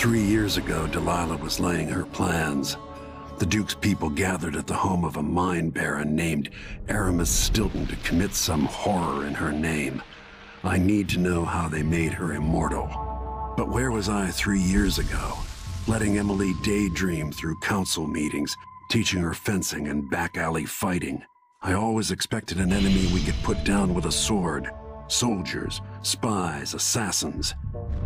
3 years ago, Delilah was laying her plans. The Duke's people gathered at the home of a mine baron named Aramis Stilton to commit some horror in her name. I need to know how they made her immortal. But where was I 3 years ago? Letting Emily daydream through council meetings, teaching her fencing and back-alley fighting. I always expected an enemy we could put down with a sword. Soldiers, spies, assassins.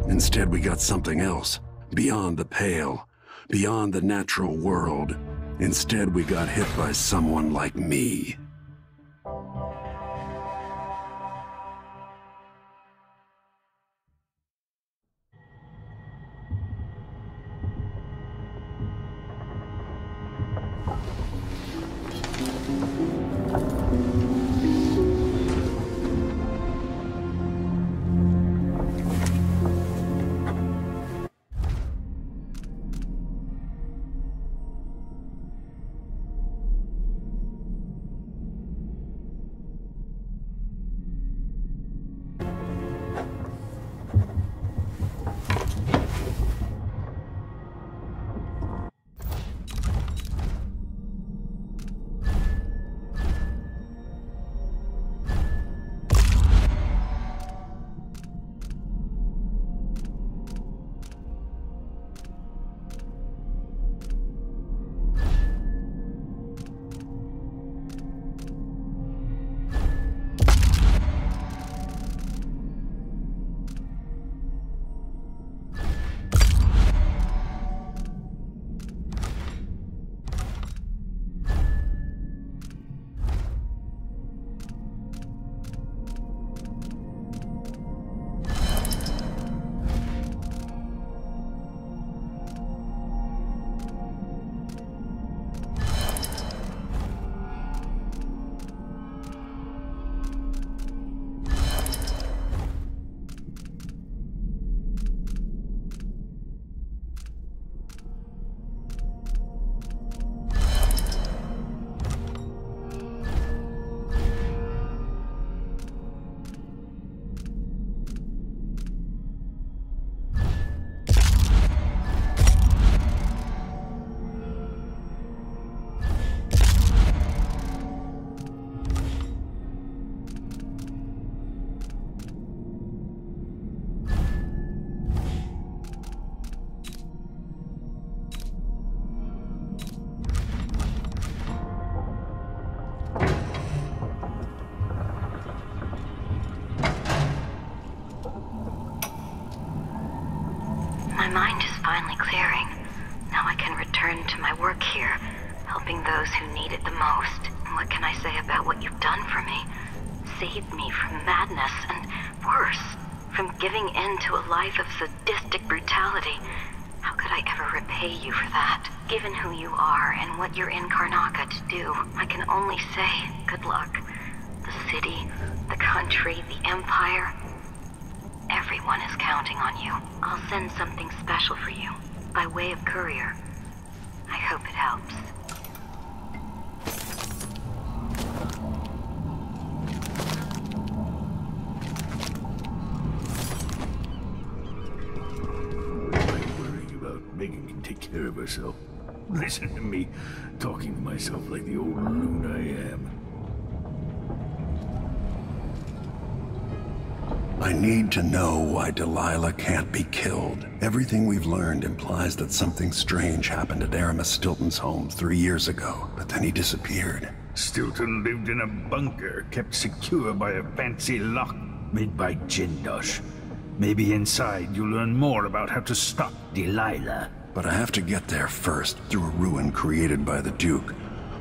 Instead, we got something else. Beyond the pale. Beyond the natural world. Instead, we got hit by someone like me. My mind is finally clearing. Now I can return to my work here, helping those who need it the most. And what can I say about what you've done for me? Saved me from madness and, worse, from giving in to a life of sadistic brutality. How could I ever repay you for that? Given who you are and what you're in Karnaca to do, I can only say good luck. The city, the country, the empire, everyone is counting on you. I'll send something special for you, by way of courier. I hope it helps. I'm worrying about Megan can take care of herself. Listen to me, talking to myself like the old loon I am. I need to know why Delilah can't be killed. Everything we've learned implies that something strange happened at Aramis Stilton's home 3 years ago, but then he disappeared. Stilton lived in a bunker, kept secure by a fancy lock made by Jindosh. Maybe inside you'll learn more about how to stop Delilah. But I have to get there first, through a ruin created by the Duke,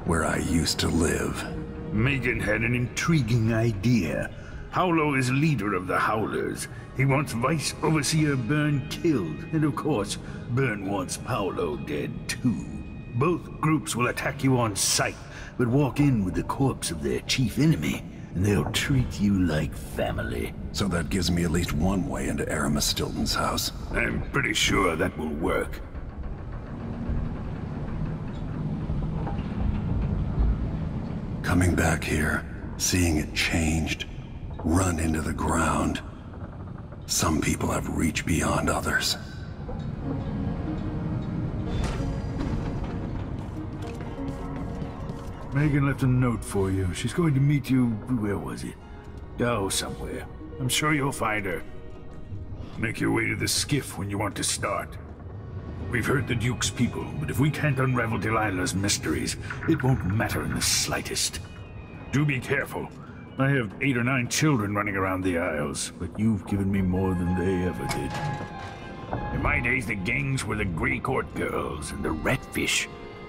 where I used to live. Megan had an intriguing idea. Howlo is leader of the Howlers. He wants Vice Overseer Byrne killed, and of course, Byrne wants Paolo dead too. Both groups will attack you on sight, but walk in with the corpse of their chief enemy, and they'll treat you like family. So that gives me at least one way into Aramis Stilton's house. I'm pretty sure that will work. Coming back here, seeing it changed, run into the ground. Some people have reached beyond others. Megan left a note for you. She's going to meet you... where was it? Oh, somewhere. I'm sure you'll find her. Make your way to the skiff when you want to start. We've heard the Duke's people, but if we can't unravel Delilah's mysteries, it won't matter in the slightest. Do be careful. I have 8 or 9 children running around the Isles, but you've given me more than they ever did. In my days, the gangs were the Grey Court girls and the Ratfish.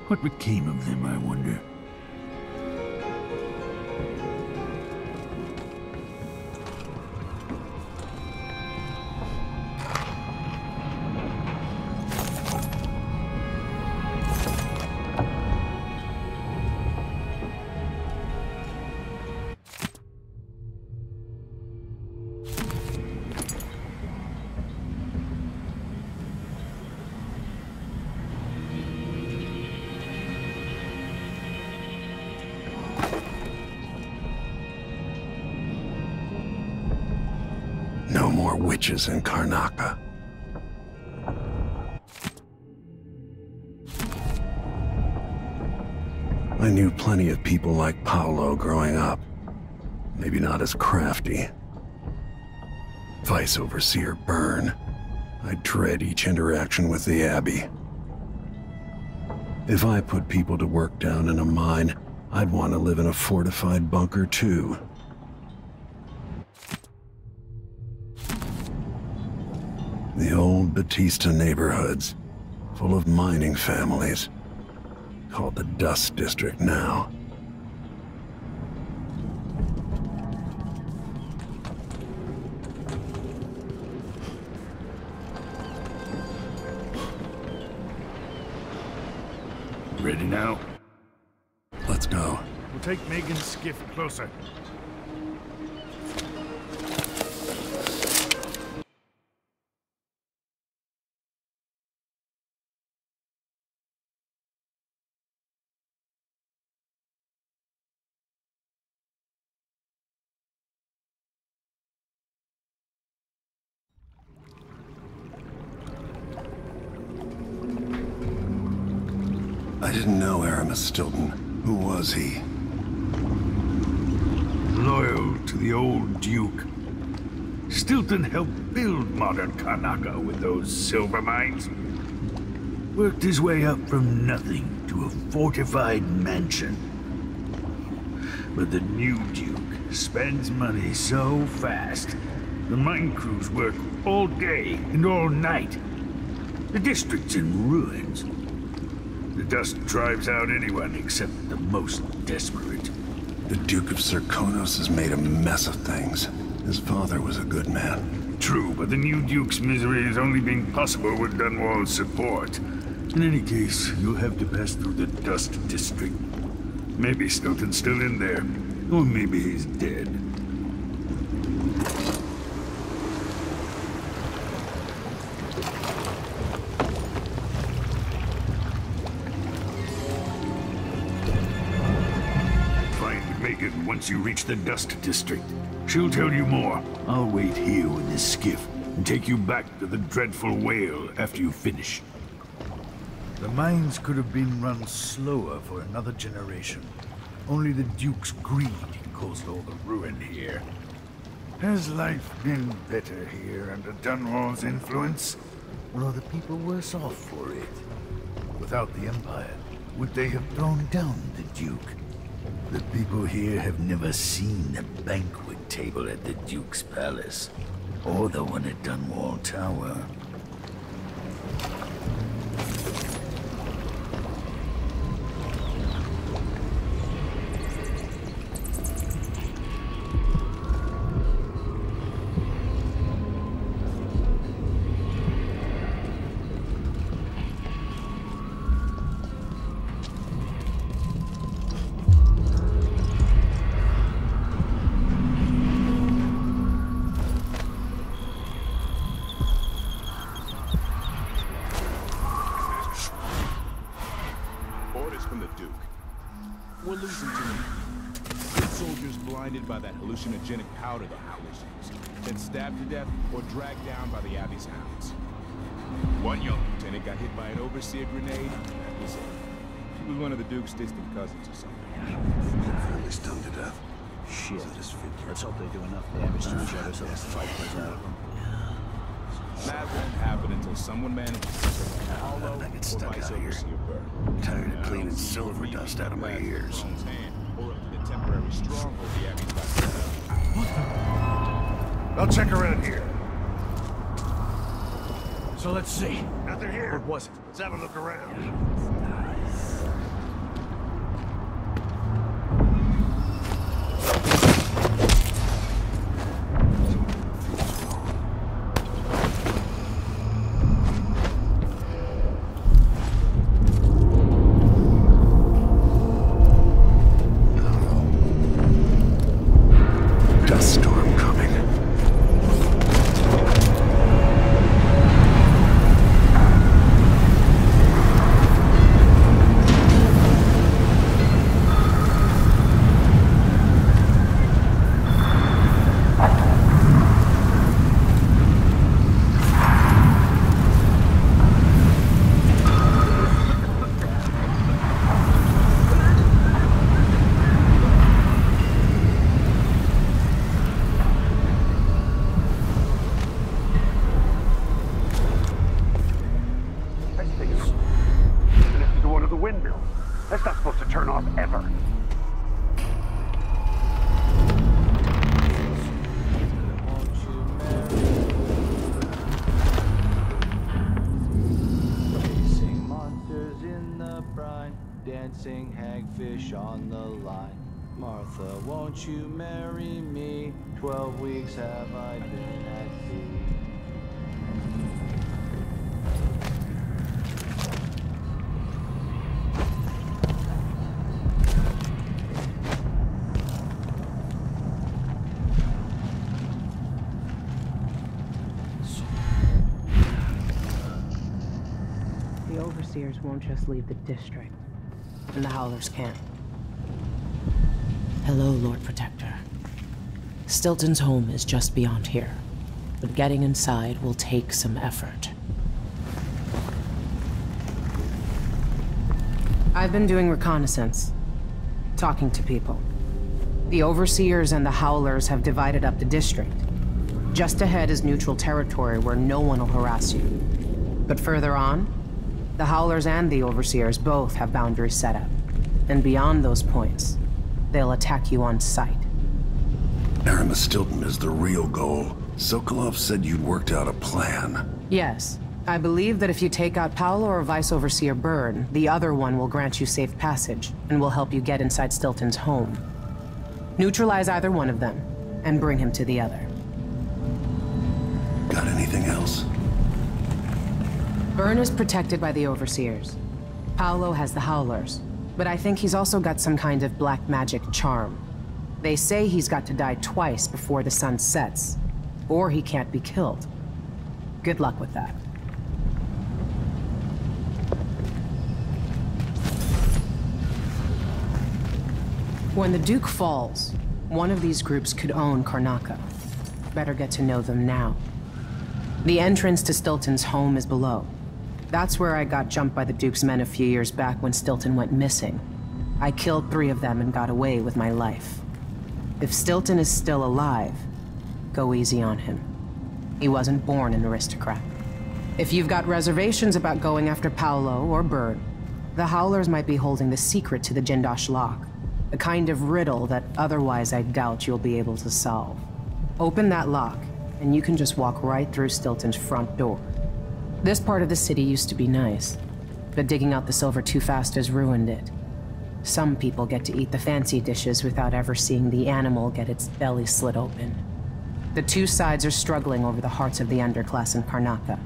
What became of them, I wonder? No more witches in Karnaca. I knew plenty of people like Paolo growing up. Maybe not as crafty. Vice Overseer Byrne. I dread each interaction with the Abbey. If I put people to work down in a mine, I'd want to live in a fortified bunker too. The old Batista neighborhoods, full of mining families, called the Dust District now. Ready now? Let's go. We'll take Megan's skiff closer. I didn't know Aramis Stilton. Who was he? Loyal to the old Duke. Stilton helped build modern Karnaca with those silver mines. Worked his way up from nothing to a fortified mansion. But the new Duke spends money so fast, the mine crews work all day and all night. The district's in ruins. The dust drives out anyone except the most desperate. The Duke of Serkonos has made a mess of things. His father was a good man. True, but the new Duke's misery has only been possible with Dunwall's support. In any case, you'll have to pass through the Dust District. Maybe Stilton's still in there, or maybe he's dead. Once you reach the Dust District, she'll tell you more. I'll wait here with this skiff and take you back to the dreadful whale after you finish. The mines could have been run slower for another generation. Only the Duke's greed caused all the ruin here. Has life been better here under Dunwall's influence? Or are the people worse off for it? Without the Empire, would they have thrown down the Duke? The people here have never seen the banquet table at the Duke's Palace, or the one at Dunwall Tower. We're losing too many. Good soldiers blinded by that hallucinogenic powder the Howlers use, then stabbed to death or dragged down by the Abbey's hounds. One young lieutenant got hit by an overseer grenade, and that was it. was one of the Duke's distant cousins or something. Fairly stoned to death. Shit. Let's hope they do enough damage to each other so the fight goes out of them. That won't happen until someone manages to take Paulo I get or stuck vice out here. overseer Burr. Tired of cleaning silver dust out of my ears. Or up to the temporary stronghold the Abbey's got set up. I'll check around here. So let's see. Nothing here. What was it? Let's have a look around. Dust storm coming. Connected to one of the windmills. That's not supposed to turn off ever. Chasing monsters in the brine, dancing hagfish on the line. Martha, won't you marry me? 12 weeks have I been at sea. The Overseers won't just leave the district, and the Howlers can't. Hello, Lord Protector. Stilton's home is just beyond here, but getting inside will take some effort. I've been doing reconnaissance, talking to people. The Overseers and the Howlers have divided up the district. Just ahead is neutral territory where no one will harass you. But further on, the Howlers and the Overseers both have boundaries set up. And beyond those points, they'll attack you on sight. Aramis Stilton is the real goal. Sokolov said you'd worked out a plan. Yes. I believe that if you take out Paolo or Vice Overseer Byrne, the other one will grant you safe passage, and will help you get inside Stilton's home. Neutralize either one of them, and bring him to the other. Got anything else? Byrne is protected by the Overseers. Paolo has the Howlers, but I think he's also got some kind of black magic charm. They say he's got to die twice before the sun sets, or he can't be killed. Good luck with that. When the Duke falls, one of these groups could own Karnaca. Better get to know them now. The entrance to Stilton's home is below. That's where I got jumped by the Duke's men a few years back when Stilton went missing. I killed 3 of them and got away with my life. If Stilton is still alive, go easy on him. He wasn't born an aristocrat. If you've got reservations about going after Paolo or Byrne, the Howlers might be holding the secret to the Jindosh lock, a kind of riddle that otherwise I doubt you'll be able to solve. Open that lock, and you can just walk right through Stilton's front door. This part of the city used to be nice, but digging out the silver too fast has ruined it. Some people get to eat the fancy dishes without ever seeing the animal get its belly slit open. The two sides are struggling over the hearts of the underclass in Karnaca.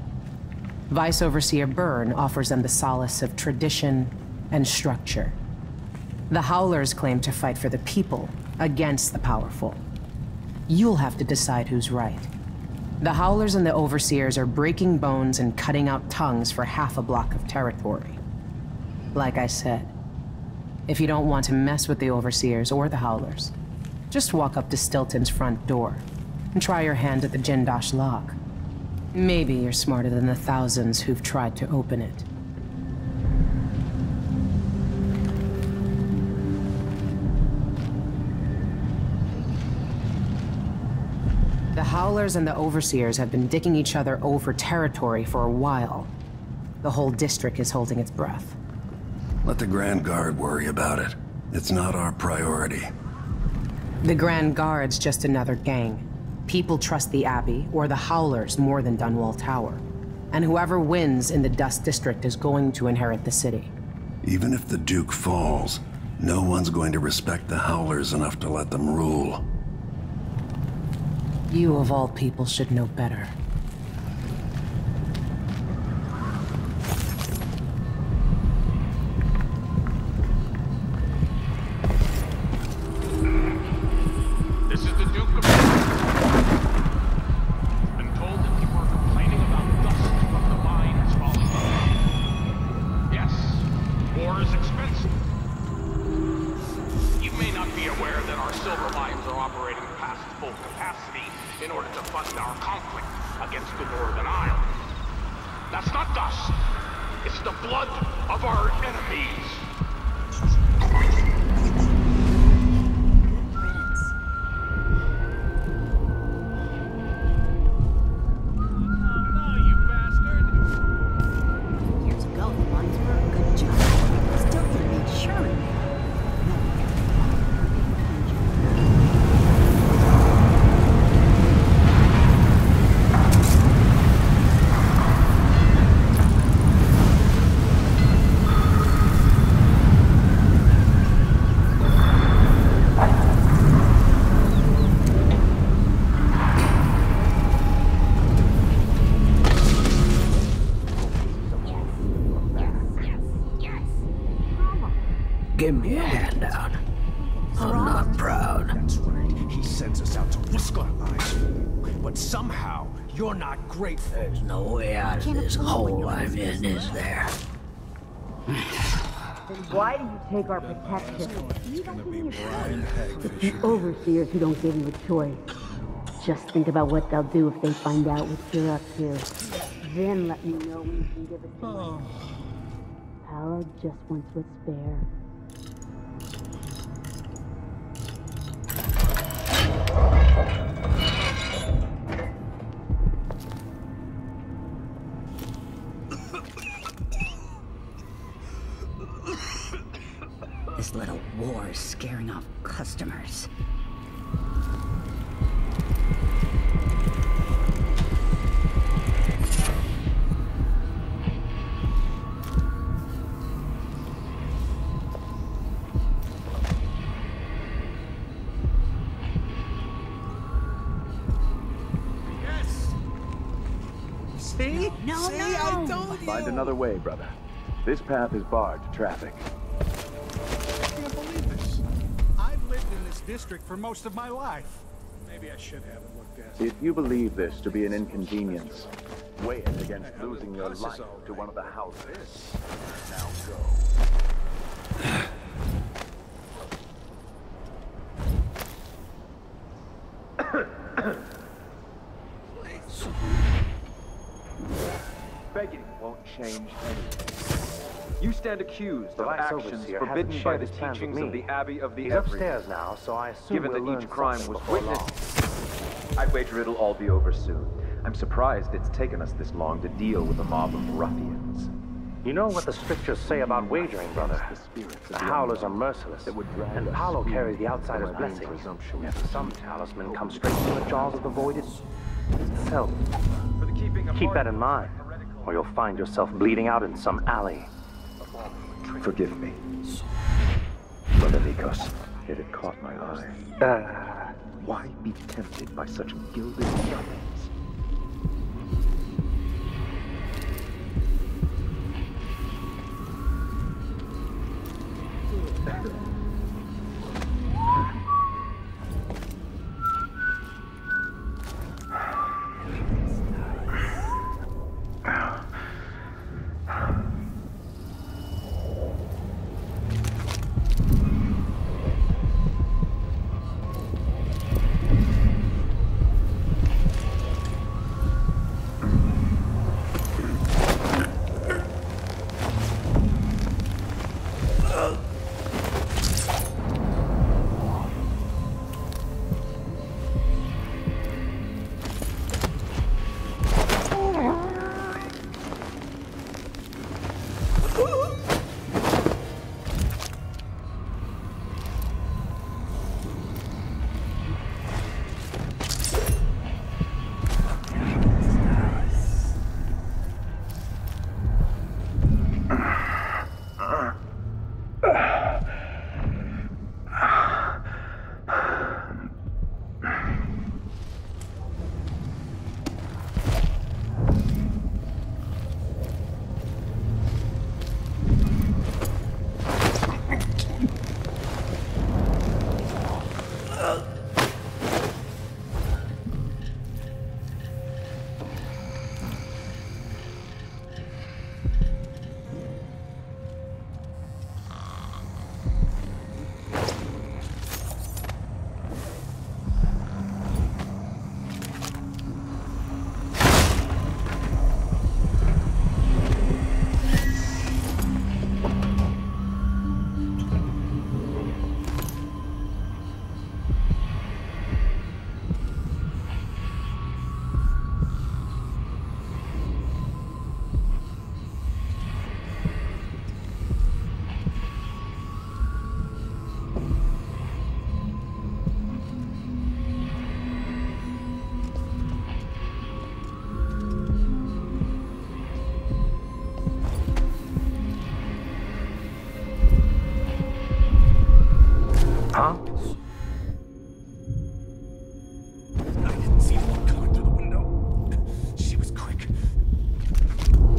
Vice Overseer Byrne offers them the solace of tradition and structure. The Howlers claim to fight for the people against the powerful. You'll have to decide who's right. The Howlers and the Overseers are breaking bones and cutting out tongues for half a block of territory. Like I said, if you don't want to mess with the Overseers or the Howlers, just walk up to Stilton's front door and try your hand at the Jindosh lock. Maybe you're smarter than the thousands who've tried to open it. The Howlers and the Overseers have been dicking each other over territory for a while. The whole district is holding its breath. Let the Grand Guard worry about it. It's not our priority. The Grand Guard's just another gang. People trust the Abbey, or the Howlers, more than Dunwall Tower. And whoever wins in the Dust District is going to inherit the city. Even if the Duke falls, no one's going to respect the Howlers enough to let them rule. You of all people should know better. This is the Duke of... Been told that people are complaining about dust from the mines falling. Yes, war is expensive. You may not be aware that our silver mines are operating past full capacity in order to fund our conflict against the Northern Isle. That's not dust. It's the blood of our enemies. Give me a handout. I'm not proud. That's right. He sends us out to risk our lives. But somehow, you're not grateful. There's no way out of this hole I'm in, is there? Then why do you take our protection? It's the Overseers who don't give you a choice. Just think about what they'll do if they find out what you're up to. Then let me know when you can give it to me. Paolo just wants what's fair. This little war is scaring off customers. See? No, See, no. I told you. Find another way, brother. This path is barred to traffic. I can't believe this. I've lived in this district for most of my life. Maybe I should have looked at it. If you believe this to be an inconvenience, weigh it against losing your life to one of the houses. Now go. Begging won't change anything. You stand accused of actions forbidden by the teachings of the Abbey of the Every. Upstairs now, so I assume Given we'll that each learn crime something was before witnessed, I'd wager it'll all be over soon. I'm surprised it's taken us this long to deal with a mob of ruffians. You know what the scriptures say about wagering, brother? The Howlers are merciless, and Paolo carries the outsider's blessing. Some talisman comes straight from the jaws of the void itself. Keep that in mind, or you'll find yourself bleeding out in some alley. Forgive me. Brother Nikos, it had caught my eye. Why be tempted by such gilded weapons?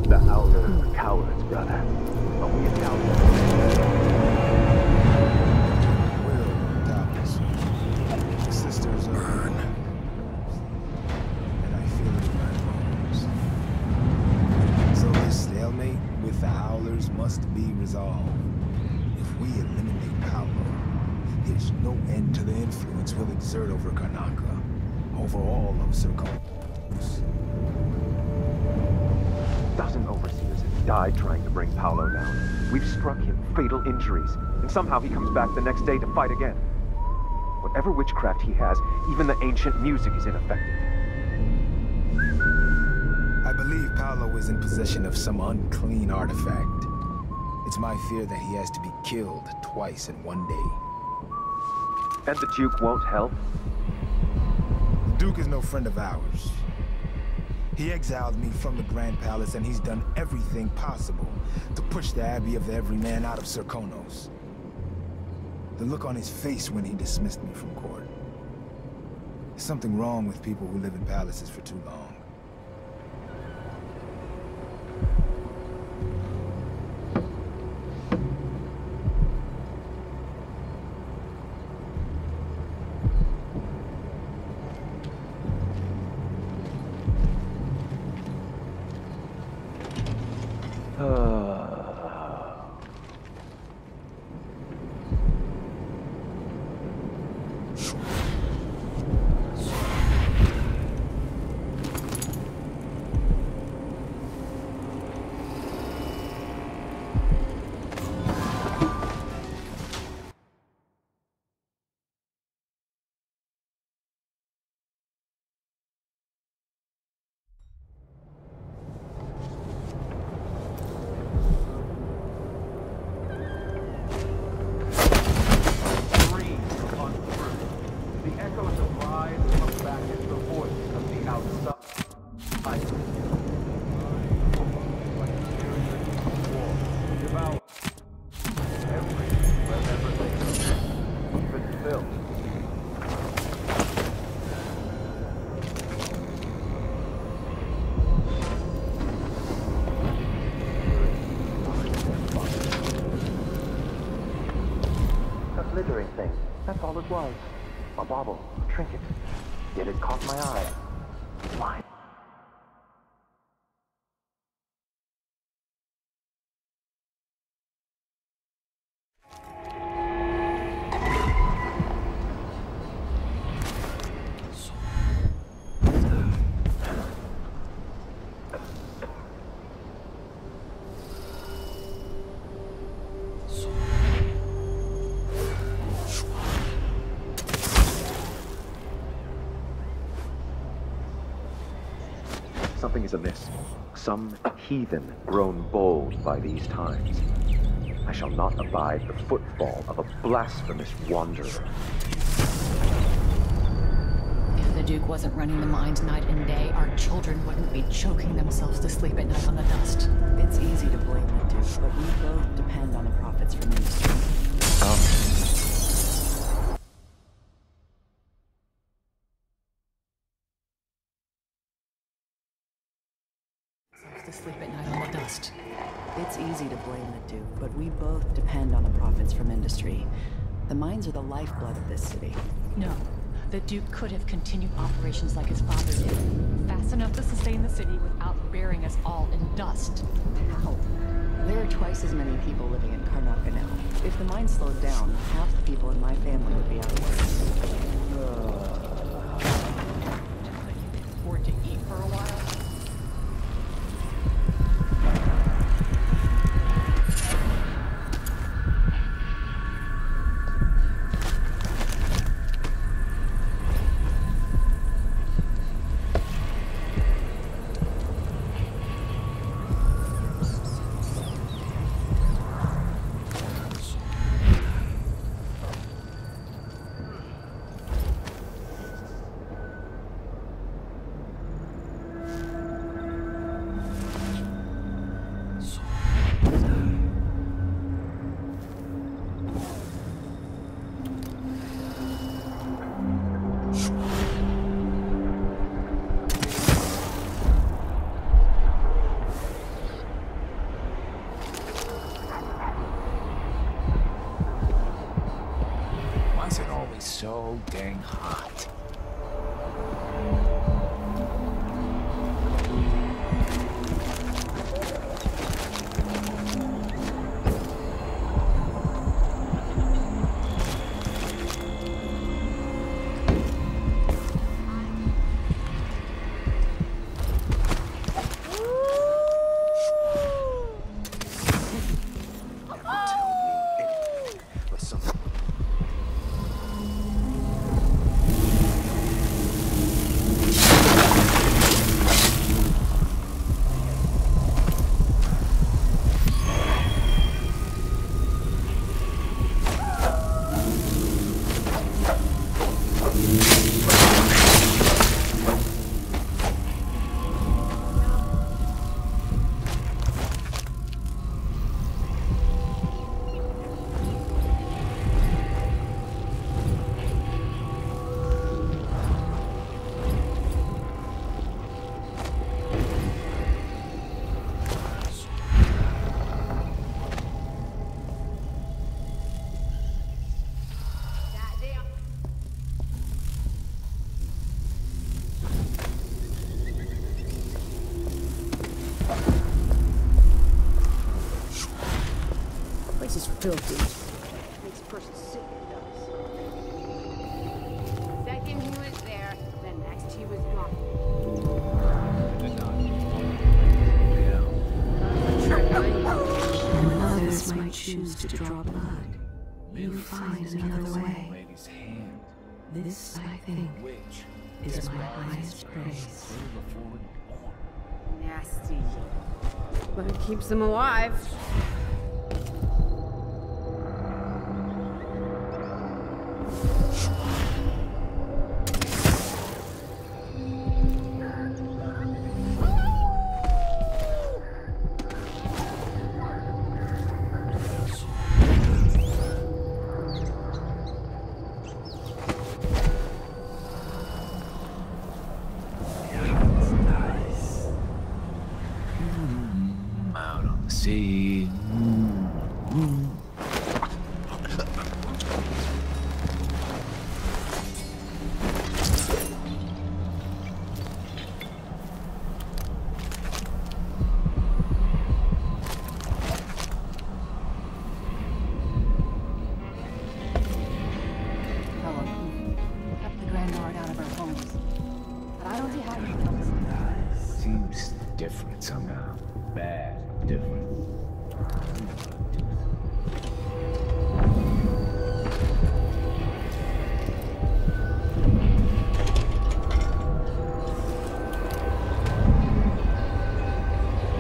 The Howlers are cowards, brother. But we doubt them. Will, doubts. Sisters are... And I feel it in my bones. So this stalemate with the Howlers must be resolved. If we eliminate Paolo, there's no end to the influence we'll exert over Karnaca, over all of Serkonos. A dozen overseers have died trying to bring Paolo down. We've struck him fatal injuries, and somehow he comes back the next day to fight again. Whatever witchcraft he has, even the ancient music is ineffective. I believe Paolo is in possession of some unclean artifact. It's my fear that he has to be killed twice in one day. And the Duke won't help? The Duke is no friend of ours. He exiled me from the Grand Palace, and he's done everything possible to push the Abbey of the Everyman out of Serkonos. The look on his face when he dismissed me from court. There's something wrong with people who live in palaces for too long. Glittering thing. That's all it was. A bauble, a trinket. Yet it caught my eye. Why? Something is amiss. Some heathen grown bold by these times. I shall not abide the footfall of a blasphemous wanderer. If the Duke wasn't running the mines night and day, our children wouldn't be choking themselves to sleep at night on the dust. It's easy to blame the Duke, but we both depend on the profits from industry. To sleep at night on the dust. It's easy to blame the Duke, but we both depend on the profits from industry. The mines are the lifeblood of this city. No. The Duke could have continued operations like his father did, fast enough to sustain the city without burying us all in dust. How? There are twice as many people living in Karnaca now. If the mine slowed down, half the people in my family would be out of work. But you can afford to eat for a while? so dang hot. This is filthy. Makes a person sick, it does. Second he was there, the next he was gone. When others might choose to draw blood, you find another way. This, I think, is my highest praise. Nasty. But it keeps them alive. Out on the sea. Kept the Grand Guard out of our homes. But I don't see how you come. Seems different somehow. Bad different.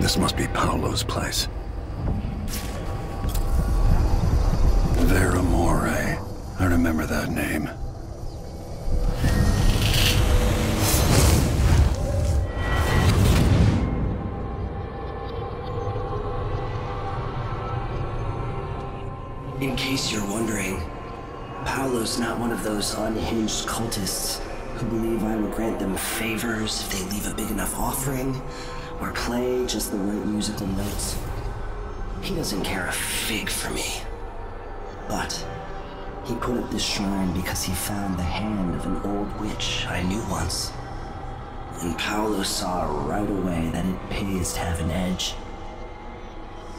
This must be Paolo's place. Veramore. I remember that name. In case you're wondering, Paolo's not one of those unhinged cultists who believe I will grant them favors if they leave a big enough offering or play just the right musical notes. He doesn't care a fig for me. But he put up this shrine because he found the hand of an old witch I knew once. And Paolo saw right away that it pays to have an edge.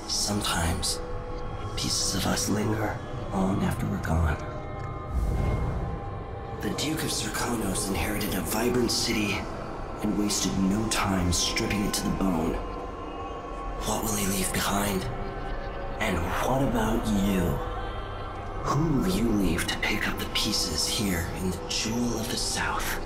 Sometimes pieces of us linger long after we're gone. The Duke of Serkonos inherited a vibrant city and wasted no time stripping it to the bone. What will he leave behind? And what about you? Who will you leave to pick up the pieces here in the Jewel of the South?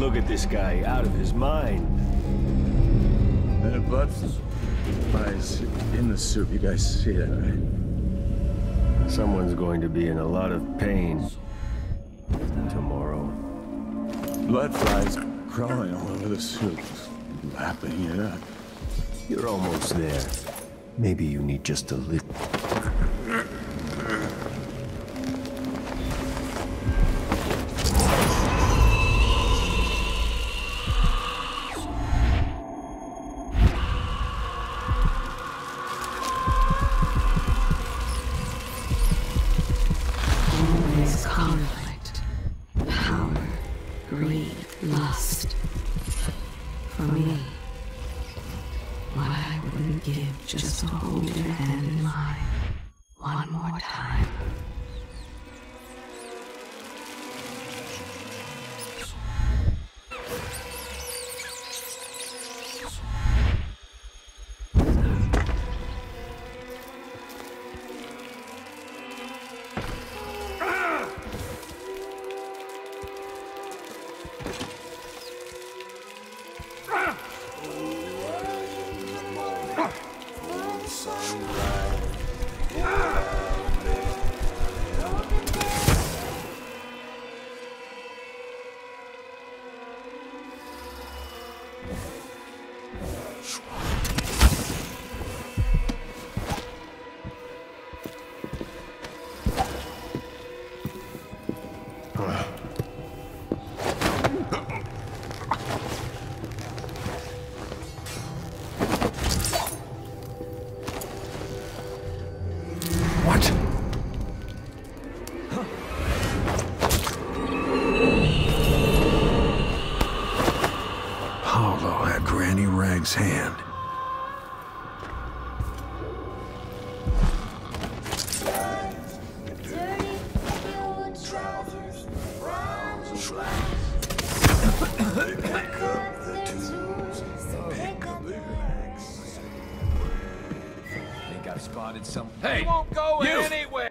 Look at this guy, out of his mind. And a blood flies in the soup. You guys see that, right? Someone's going to be in a lot of pain tomorrow. Blood flies crawling all over the soup, lapping it up. You're almost there. Maybe you need just a little. Always conflict, power, greed, lust. For me, what I wouldn't give just to hold your hand in mine one more time. Hand. Think I've spotted some. Hey, we won't go you! anywhere.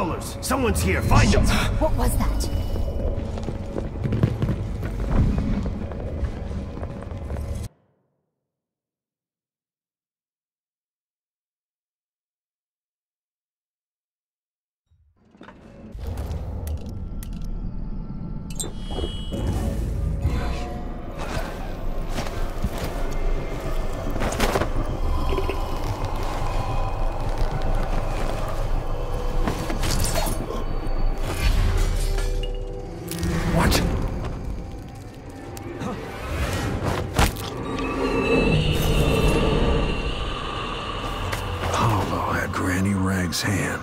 Howlers! Someone's here! Find them! What was that? Hand.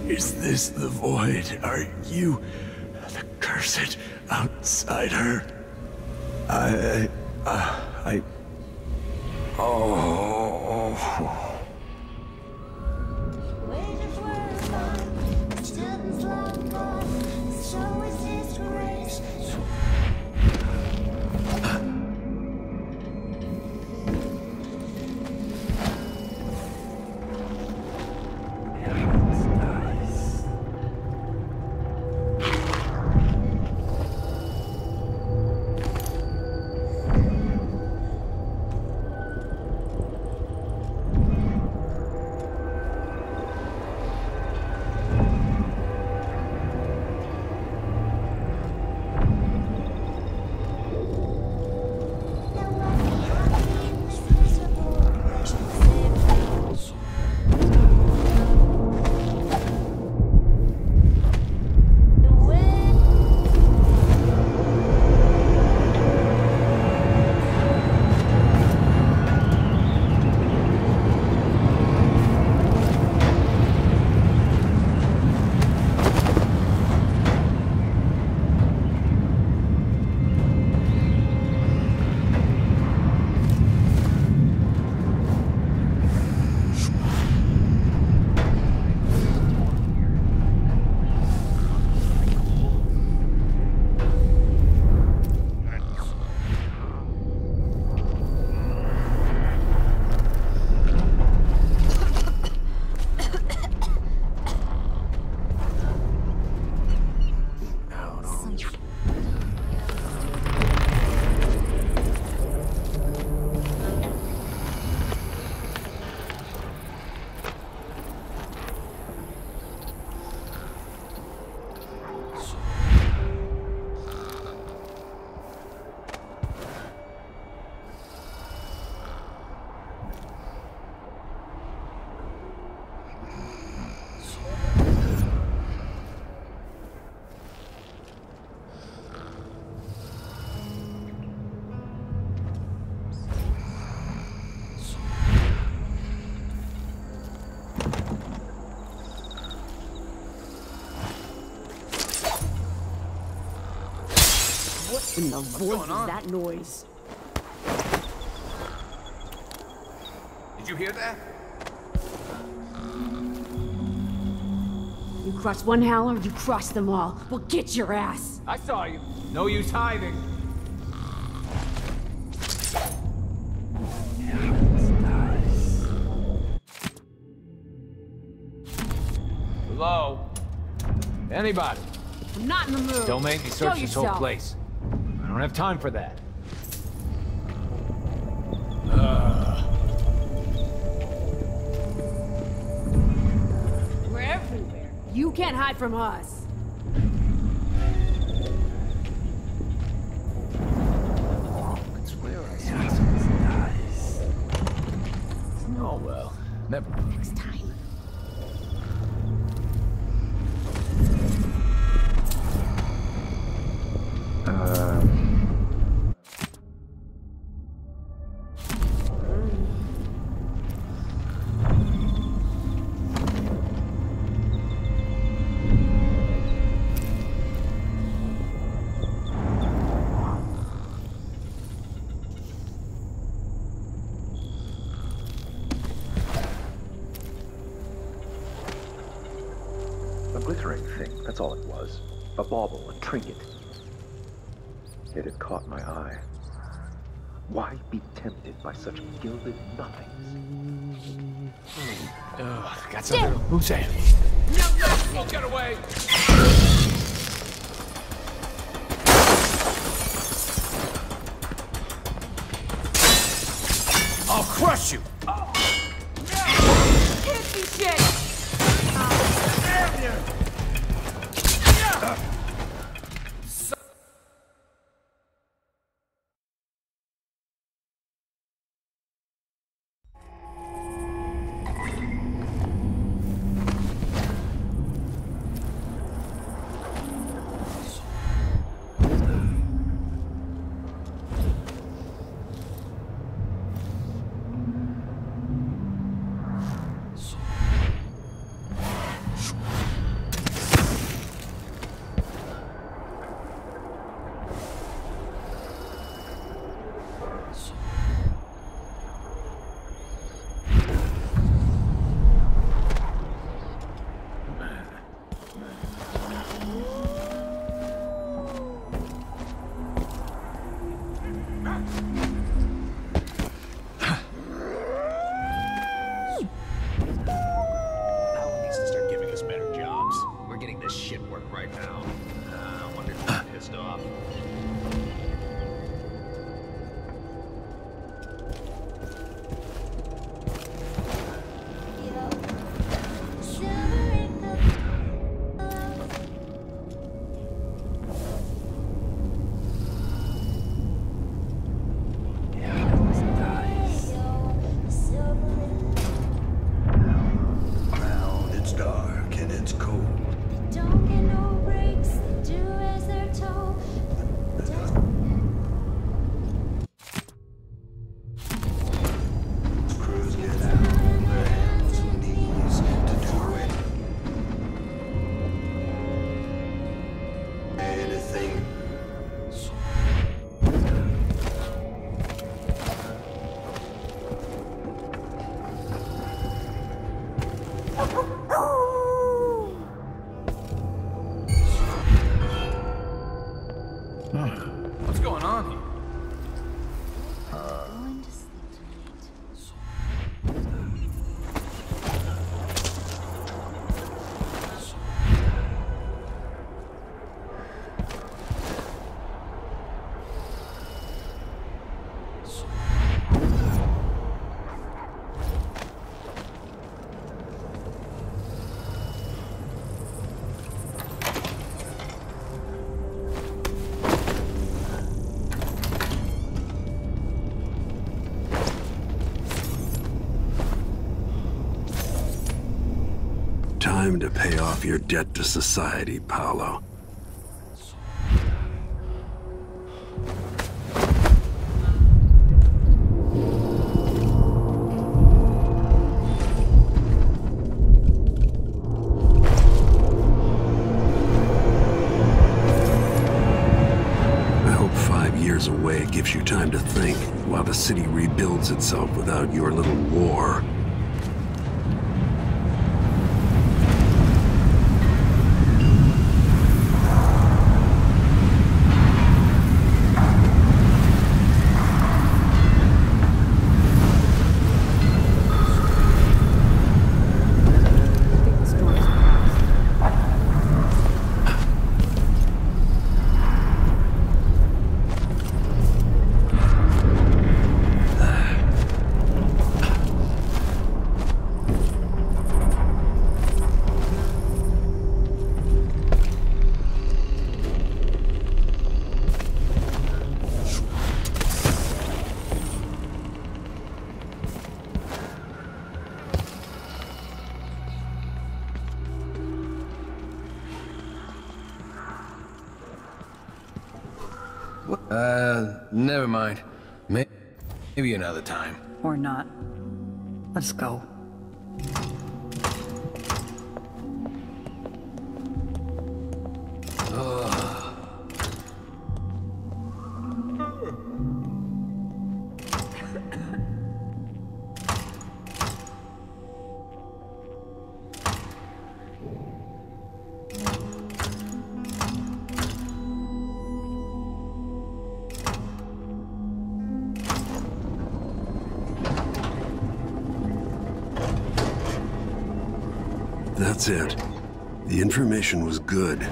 Is this the void? Are you the cursed outsider? Oh. In the voice is that noise? Did you hear that? You cross one howler, you cross them all. Well, get your ass! I saw you. No use hiding. Hello? Anybody? I'm not in the mood. Don't make me search Show this whole yourself. place. I don't have time for that. We're everywhere. You can't hide from us. Oh well, never mind. Next time. A glittering thing, that's all it was. A bauble, a trinket. It had caught my eye. Why be tempted by such gilded nothings? Got something. Who's that? No, get away! I'll crush you! Hit me, shit! Damn you! What's going on here? Going to sleep tonight. Time to pay off your debt to society, Paolo. I hope gives you time to think, while the city rebuilds itself without your little war. Never mind. Maybe another time. Or not. Let's go. That's it. The information was good.